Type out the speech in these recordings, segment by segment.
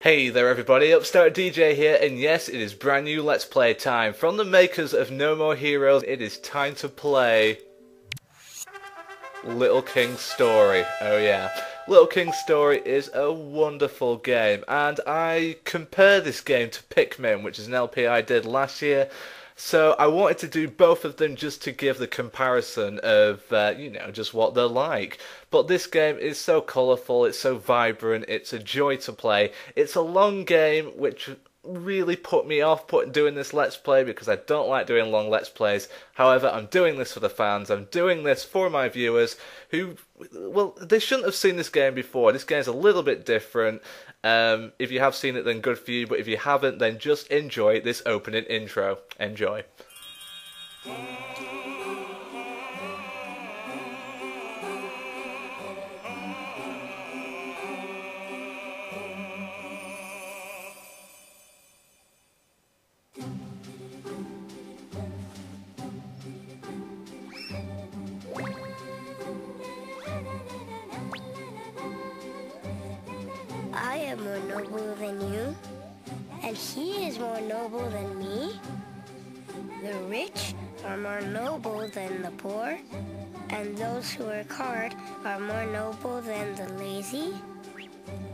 Hey there everybody, UpstartDJ here, and yes, it is brand new Let's Play time. From the makers of No More Heroes, it is time to play Little King's Story. Oh yeah. Little King's Story is a wonderful game, and I compare this game to Pikmin, which is an LP I did last year. So I wanted to do both of them just to give the comparison of, just what they're like. But this game is so colourful, it's so vibrant, it's a joy to play. It's a long game, which really put me off doing this Let's Play because I don't like doing long Let's Plays. However, I'm doing this for the fans, I'm doing this for my viewers who, well, they shouldn't have seen this game before. This game's a little bit different. If you have seen it, then good for you, but if you haven't, then just enjoy this opening intro. Enjoy. I am more noble than you, and he is more noble than me. The rich are more noble than the poor, and those who work hard are more noble than the lazy.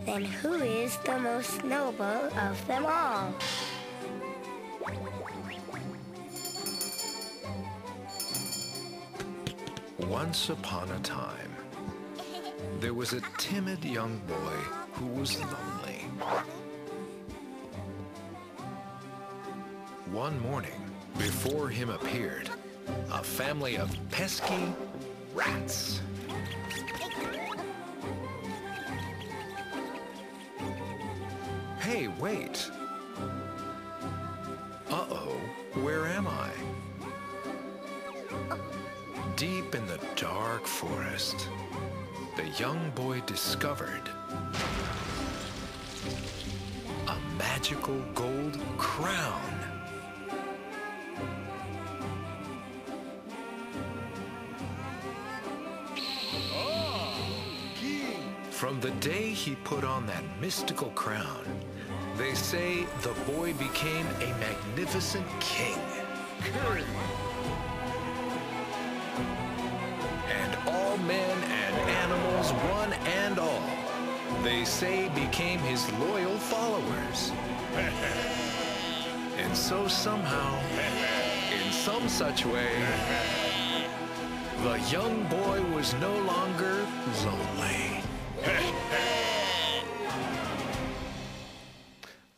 Then who is the most noble of them all? Once upon a time, there was a timid young boy who was lonely. One morning, before him appeared a family of pesky rats. Hey, wait! Uh-oh, where am I? Deep in the dark forest, the young boy discovered a magical gold crown. From the day he put on that mystical crown, they say the boy became a magnificent king. And all men and animals, one and all, they say became his loyal followers. And so somehow, in some such way, the young boy was no longer lonely.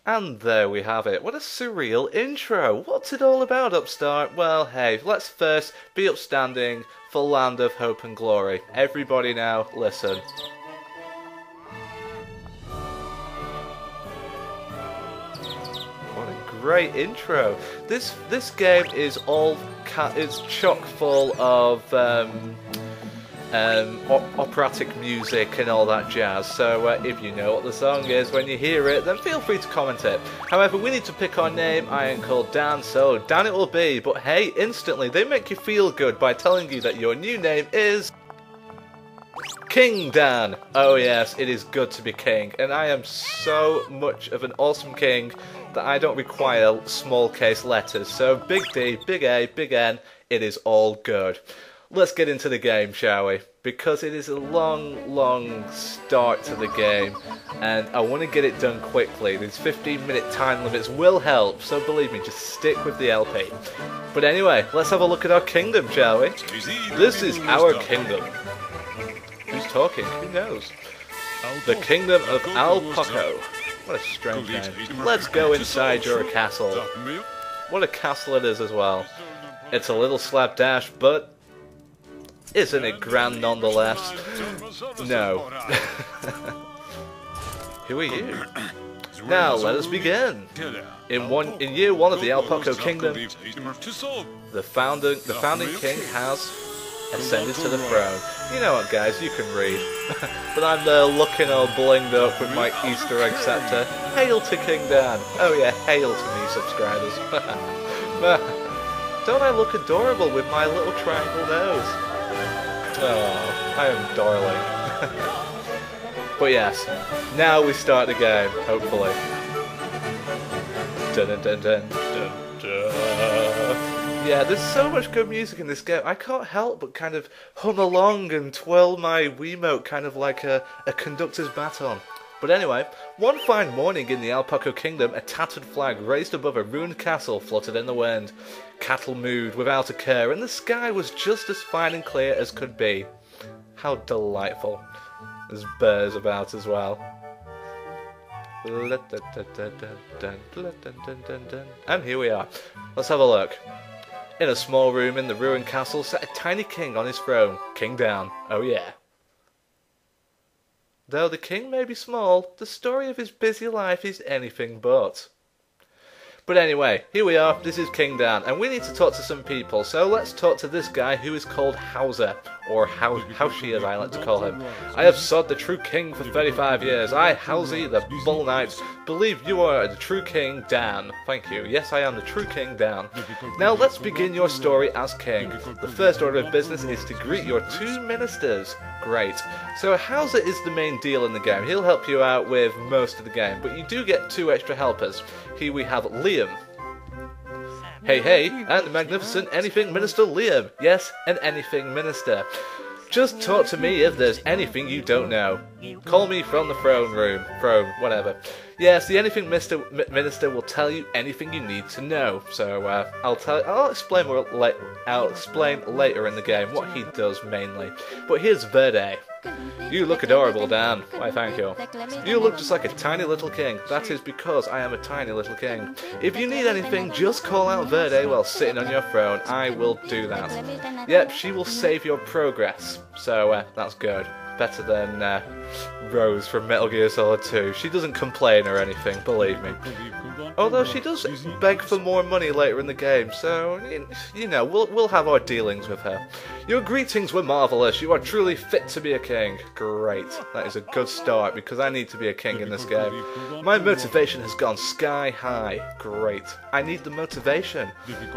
And there we have it. What a surreal intro. What's it all about, Upstart? Well, hey, let's first be upstanding for Land of Hope and Glory. Everybody now, listen. What a great intro. This game is it's chock full of operatic music and all that jazz, so if you know what the song is when you hear it, then feel free to comment it. However, we need to pick our name. I am called Dan, so Dan it will be, but hey, instantly they make you feel good by telling you that your new name is King Dan. Oh yes, it is good to be king, and I am so much of an awesome king that I don't require small case letters, so big D, big A, big N, it is all good. Let's get into the game, shall we? Because it is a long start to the game, and I want to get it done quickly. These 15-minute time limits will help, so believe me, just stick with the LP. But anyway, let's have a look at our kingdom, shall we? This is our kingdom. Who's talking? Who knows? The Kingdom of Alpoko. What a strange name. Let's go inside your castle. What a castle it is as well. It's a little slapdash, but isn't it grand nonetheless? No. Who are you? Now let us begin. In year one of the Alpoko Kingdom, the founding king has ascended to the throne. You know what, guys? You can read. But I'm there looking all blinged up with my Easter egg scepter. Hail to King Dan! Oh yeah, hail to me, subscribers. Don't I look adorable with my little triangle nose? Oh, I am darling. But yes, now we start the game, hopefully. Dun, dun, dun, dun, dun, dun. Yeah, there's so much good music in this game. I can't help but kind of hum along and twirl my Wiimote kind of like a conductor's baton. But anyway, one fine morning in the Alpoko Kingdom, a tattered flag raised above a ruined castle fluttered in the wind. Cattle moved without a care, and the sky was just as fine and clear as could be. How delightful. There's birds about as well. And here we are. Let's have a look. In a small room in the ruined castle sat a tiny king on his throne. King down. Oh yeah. Though the king may be small, the story of his busy life is anything but. But anyway, here we are, this is King Dan, and we need to talk to some people, so let's talk to this guy who is called Hauser, or Haushi as I like to call him. I have sought the true king for 35 years. I, Hausi, the Bull Knight, believe you are the true king, Dan. Thank you. Yes, I am the true king, Dan. Now let's begin your story as king. The first order of business is to greet your 2 ministers. Great. So Hauser is the main deal in the game. He'll help you out with most of the game, but you do get 2 extra helpers. Here we have Liam. Hey, hey, and the magnificent anything minister Liam. Yes, an anything minister. Just talk to me if there's anything you don't know. Call me from the throne room. Throne, whatever. Yes, the anything minister will tell you anything you need to know. So I'll explain later in the game what he does mainly. But here's Verde. You look adorable, Dan. Why, thank you. You look just like a tiny little king. That is because I am a tiny little king. If you need anything, just call out Verde while sitting on your throne. I will do that. Yep, she will save your progress. So that's good. Better than Rose from Metal Gear Solid 2. She doesn't complain or anything, believe me. Although she does beg for more money later in the game, so, you know, we'll have our dealings with her. Your greetings were marvellous. You are truly fit to be a king. Great. That is a good start, because I need to be a king in this game. My motivation has gone sky high. Great. I need the motivation.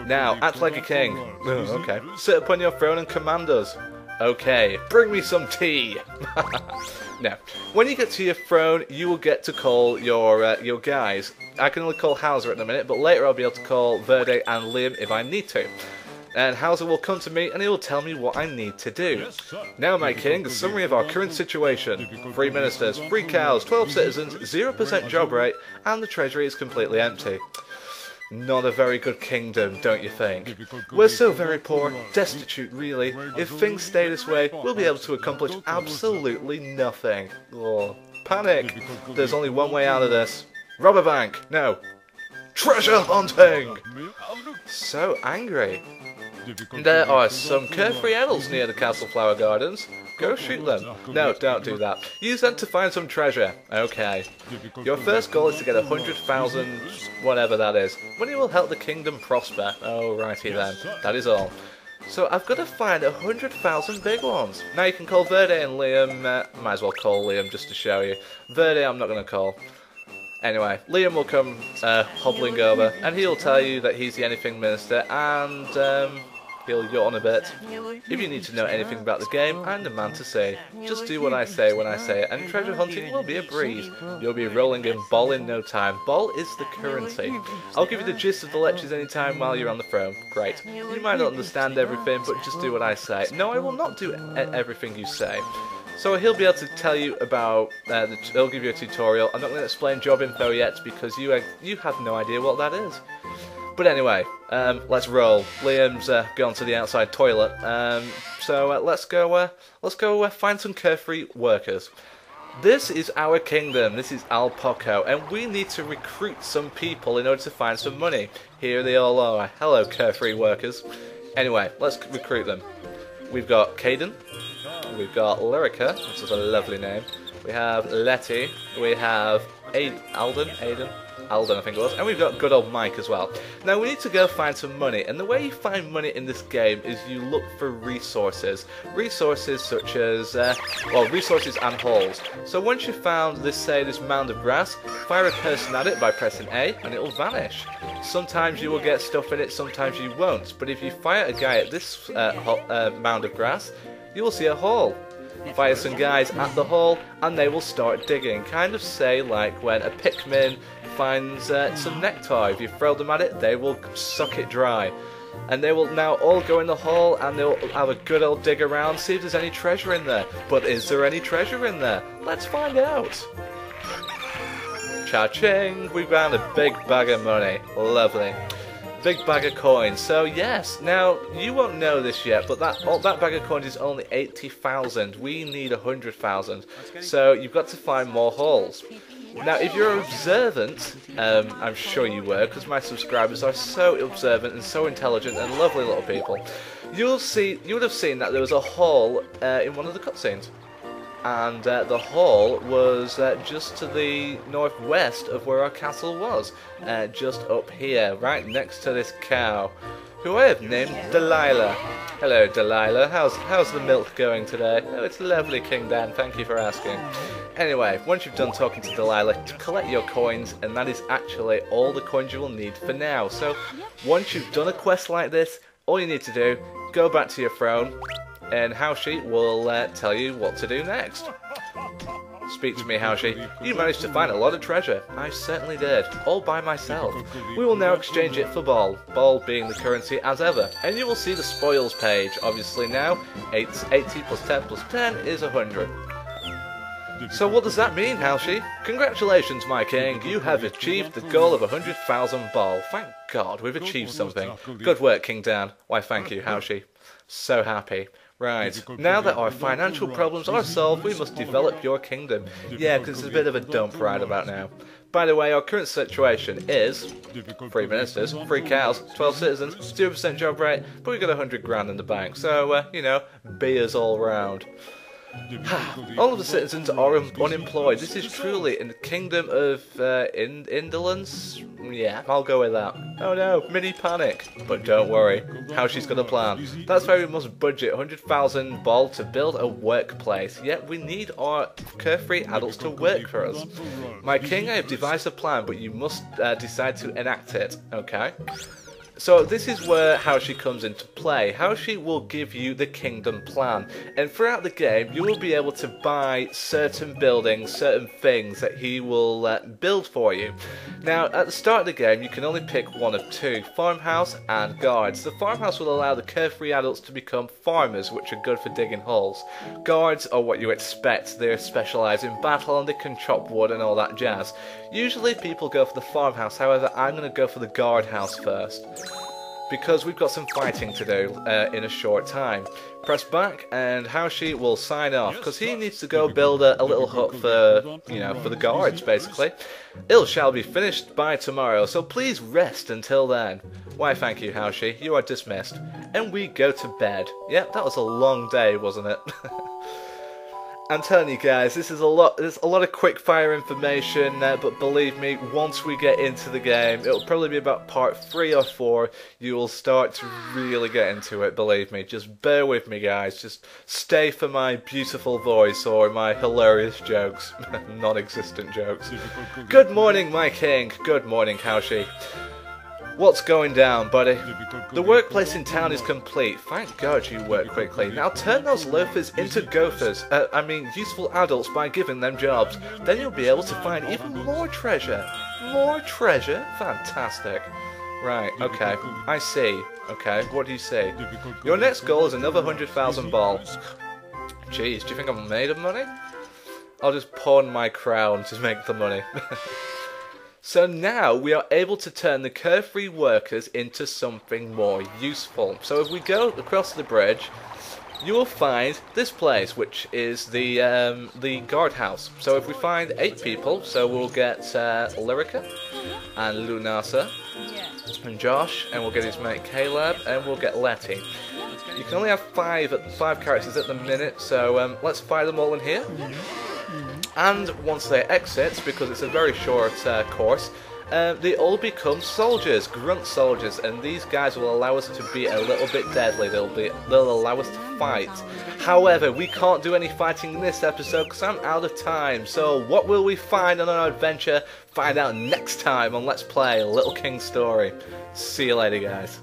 Now, act like a king. Oh, okay. Sit upon your throne and command us. Okay, bring me some tea. Now, when you get to your throne, you will get to call your guys. I can only call Hauser at the minute, but later I'll be able to call Verde and Liam if I need to. And Hauser will come to me and he will tell me what I need to do. Now, my king, a summary of our current situation. 3 ministers, 3 cows, 12 citizens, 0% job rate, and the treasury is completely empty. Not a very good kingdom, don't you think? We're so very poor, destitute really. If things stay this way, we'll be able to accomplish absolutely nothing. Oh, panic! There's only one way out of this. Rob a bank! No. Treasure hunting! So angry. There are some carefree animals near the Castle Flower Gardens. Go shoot them. No, don't do that. Use them to find some treasure. Okay. Your first goal is to get 100,000, whatever that is. Money will help the kingdom prosper. Oh, righty then. That is all. So I've got to find 100,000 big ones. Now you can call Verde and Liam. Might as well call Liam just to show you. Verde I'm not going to call. Anyway, Liam will come hobbling over, and he'll tell you that he's the anything minister, and he'll yawn a bit. If you need to know anything about the game, I'm the man to say. Just do what I say when I say it, and treasure hunting will be a breeze. You'll be rolling in ball in no time. Ball is the currency. I'll give you the gist of the lectures anytime while you're on the throne. Great. You might not understand everything, but just do what I say. No, I will not do everything you say. So he'll be able to tell you about, he'll give you a tutorial. I'm not going to explain job info yet because you have no idea what that is. But anyway, let's roll. Liam's gone to the outside toilet, so let's go find some carefree workers. This is our kingdom, this is Alpoko, and we need to recruit some people in order to find some money. Here they all are. Hello, carefree workers. Anyway, let's recruit them. We've got Caden. We've got Lyrica, which is a lovely name. We have Letty. We have Alden, I think it was. And we've got good old Mike as well. Now we need to go find some money. And the way you find money in this game is you look for resources. Resources such as, resources and holes. So once you've found this mound of grass, fire a person at it by pressing A and it will vanish. Sometimes you will get stuff in it, sometimes you won't. But if you fire a guy at this mound of grass, you will see a hole. fire some guys at the hole, and they will start digging. Kind of say like when a Pikmin finds some nectar. If you throw them at it, they will suck it dry. And they will now all go in the hole, and they'll have a good old dig around, see if there's any treasure in there. But is there any treasure in there? Let's find out. Cha-ching! We found a big bag of money. Lovely. Big bag of coins. So yes, now you won't know this yet, but that bag of coins is only 80,000. We need 100,000. So you've got to find more holes. Now, if you're observant, I'm sure you were, because my subscribers are so observant and so intelligent and lovely little people. You would have seen that there was a hole in one of the cutscenes, and the hole was just to the northwest of where our castle was, just up here, right next to this cow, who I have named Delilah. Hello, Delilah. How's the milk going today? Oh, it's lovely, King Dan. Thank you for asking. Anyway, once you've done talking to Delilah, collect your coins, and that is actually all the coins you will need for now. So, once you've done a quest like this, all you need to do, go back to your throne, and Haoshi will tell you what to do next. Speak to me, Haoshi. You managed to find a lot of treasure. I certainly did, all by myself. We will now exchange it for ball, ball being the currency as ever, and you will see the spoils page. Obviously now, 80 plus 10 plus 10 is 100. So what does that mean, Haoshi? Congratulations, my king, you have achieved the goal of 100,000 ball. Thank God, we've achieved something. Good work, King Dan. Why, thank you, Haoshi. So happy. Right, now that our financial problems are solved, we must develop your kingdom. Yeah, because it's a bit of a dump right about now. By the way, our current situation is 3 ministers, 3 cows, 12 citizens, 0% job rate, but we got 100 grand in the bank. So, you know, beers all round. All of the citizens are unemployed. This is truly in the kingdom of indolence. Yeah, I'll go with that. Oh no, mini panic. But don't worry, Haoshi's got a plan. That's why we must budget 100,000 ball to build a workplace. Yet we need our carefree adults to work for us. My king, I have devised a plan, but you must decide to enact it. Okay? So this is where Haoshi comes into play. Haoshi will give you the kingdom plan, and throughout the game you will be able to buy certain buildings, certain things that he will build for you. Now at the start of the game you can only pick one of two, farmhouse and guards. The farmhouse will allow the carefree adults to become farmers, which are good for digging holes. Guards are what you expect, they're specialised in battle and they can chop wood and all that jazz. Usually people go for the farmhouse, however I'm going to go for the guardhouse first, because we've got some fighting to do in a short time. Press back and Haoshi will sign off, because he needs to go build a little hut for, you know, for the guards basically. It shall be finished by tomorrow, so please rest until then. Why thank you, Haoshi, you are dismissed. And we go to bed. Yep, that was a long day, wasn't it? I'm telling you guys, there's a lot of quick fire information, but believe me, once we get into the game, it'll probably be about part 3 or 4, you will start to really get into it, believe me. Just bear with me guys, just stay for my beautiful voice or my hilarious jokes, non-existent jokes. Good morning, my king, good morning, Haoshi. What's going down, buddy? The workplace in town is complete. Thank God you work quickly. Now turn those loafers into gophers. Useful adults by giving them jobs. Then you'll be able to find even more treasure. More treasure? Fantastic. Right, okay. I see. Okay, what do you say? Your next goal is another 100,000 ball. Jeez, do you think I'm made of money? I'll just pawn my crown to make the money. So now we are able to turn the carefree workers into something more useful. So if we go across the bridge, you will find this place, which is the guardhouse. So if we find 8 people, so we'll get Lyrica and Lunasa and Josh, and we'll get his mate Caleb, and we'll get Letty. You can only have 5 characters at the minute, so let's fire them all in here. And once they exit, because it's a very short course, they all become soldiers, grunt soldiers, and these guys will allow us to be a little bit deadly. They'll allow us to fight. However, we can't do any fighting in this episode because I'm out of time. So what will we find on our adventure? Find out next time on Let's Play Little King Story. See you later, guys.